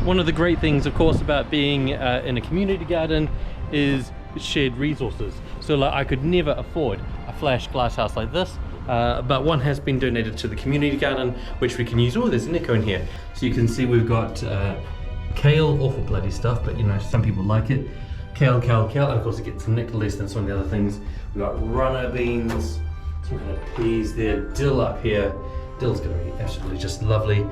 One of the great things, of course, about being in a community garden is shared resources. So like, I could never afford a flash glass house like this, but one has been donated to the community garden, which we can use. Oh, there's an echo in here. So you can see we've got kale, awful bloody stuff, but you know, some people like it. Kale, and of course it gets nicked less than some of the other things. We've got runner beans, some kind of peas there, dill up here. Dill's going to be absolutely just lovely.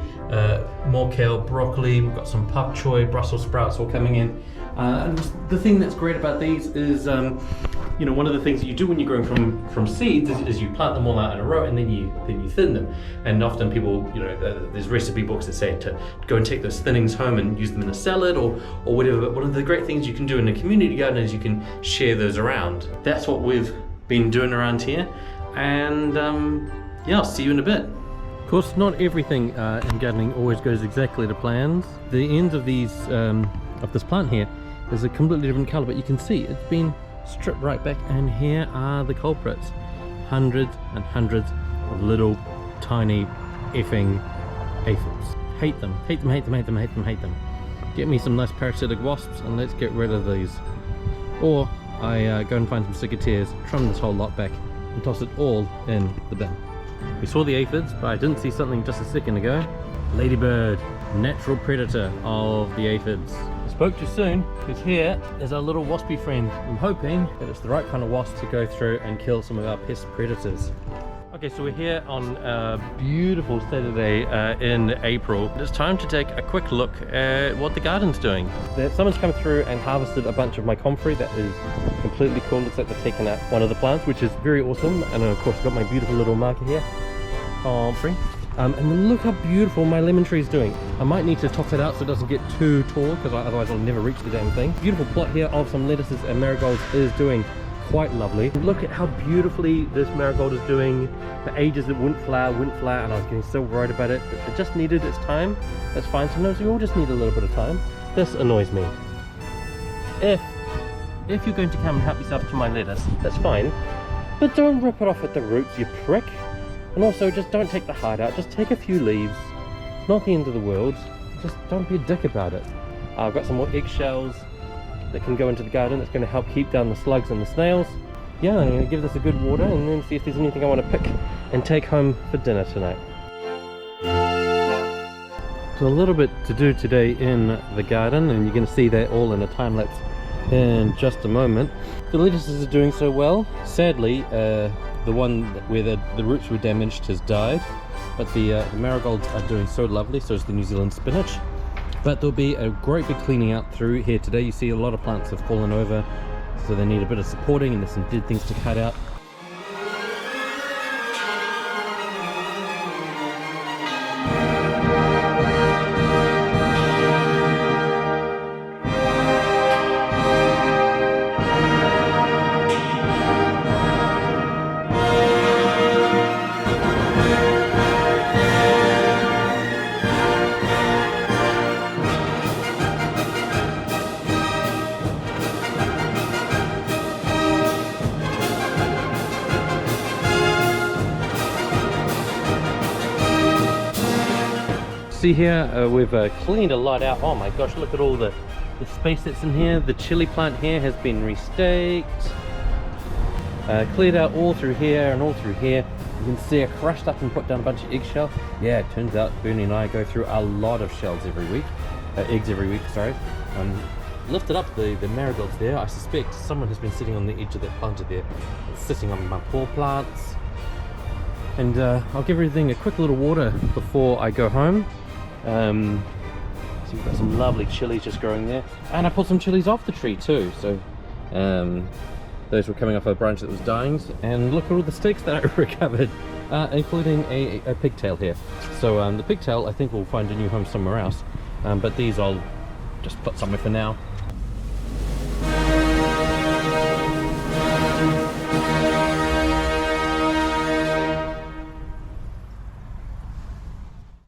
More kale, broccoli, we've got some pak choy, Brussels sprouts all coming in. And the thing that's great about these is, you know, one of the things that you do when you're growing from seeds is you plant them all out in a row and then you thin them. And often people, you know, there's recipe books that say to go and take those thinnings home and use them in a salad or whatever. But one of the great things you can do in a community garden is you can share those around. That's what we've been doing around here. And yeah, I'll see you in a bit. Of course, not everything in gardening always goes exactly to plans. The ends of these of this plant here is a completely different color, but you can see it's been stripped right back, and here are the culprits. Hundreds and hundreds of little tiny effing aphids. Hate them. Get me some nice parasitic wasps and let's get rid of these. Or I go and find some cicatiers, trim this whole lot back and toss it all in the bin. We saw the aphids, but I didn't see something just a second ago. Ladybird, natural predator of the aphids. Spoke too soon, because here is our little waspy friend. I'm hoping that it's the right kind of wasp to go through and kill some of our pest predators. Okay, so we're here on a beautiful Saturday in April. It's time to take a quick look at what the garden's doing. Someone's come through and harvested a bunch of my comfrey. That is completely cool. Looks like they've taken out one of the plants, which is very awesome. And of course, I've got my beautiful little marker here, comfrey. And then look how beautiful my lemon tree is doing. I might need to top it out so it doesn't get too tall, because otherwise I'll never reach the damn thing. Beautiful plot here of some lettuces and marigolds is doing quite lovely. Look at how beautifully this marigold is doing. For ages it wouldn't flower, and I was getting so worried about it. It just needed its time. That's fine. Sometimes we all just need a little bit of time. This annoys me. If you're going to come and help yourself to my lettuce, that's fine. But don't rip it off at the roots, you prick. And also, just don't take the heart out. Just take a few leaves. Not the end of the world. Just don't be a dick about it. I've got some more eggshells that can go into the garden. That's going to help keep down the slugs and the snails. Yeah, I'm going to give this a good water and then see if there's anything I want to pick and take home for dinner tonight. So a little bit to do today in the garden, and you're going to see that all in a time lapse in just a moment. The lettuces are doing so well. Sadly, the one where the roots were damaged has died, but the marigolds are doing so lovely. So is the New Zealand spinach. But there'll be a great big cleaning out through here today. You see a lot of plants have fallen over, so they need a bit of supporting, and there's some dead things to cut out. See here, we've cleaned a lot out. Oh my gosh, look at all the space that's in here. The chili plant here has been restaked. Cleared out all through here and all through here. You can see I crushed up and put down a bunch of eggshell. Yeah, it turns out Bernie and I go through a lot of shells every week. Eggs every week, sorry. Lifted up the marigolds there. I suspect someone has been sitting on the edge of that planter there. It's sitting on my poor plants. And I'll give everything a quick little water before I go home. So we've got some lovely chilies just growing there, and I pulled some chilies off the tree too, so those were coming off a branch that was dying. And look at all the sticks that I recovered, including a pigtail here. So the pigtail I think we'll find a new home somewhere else, but these I'll just put somewhere for now.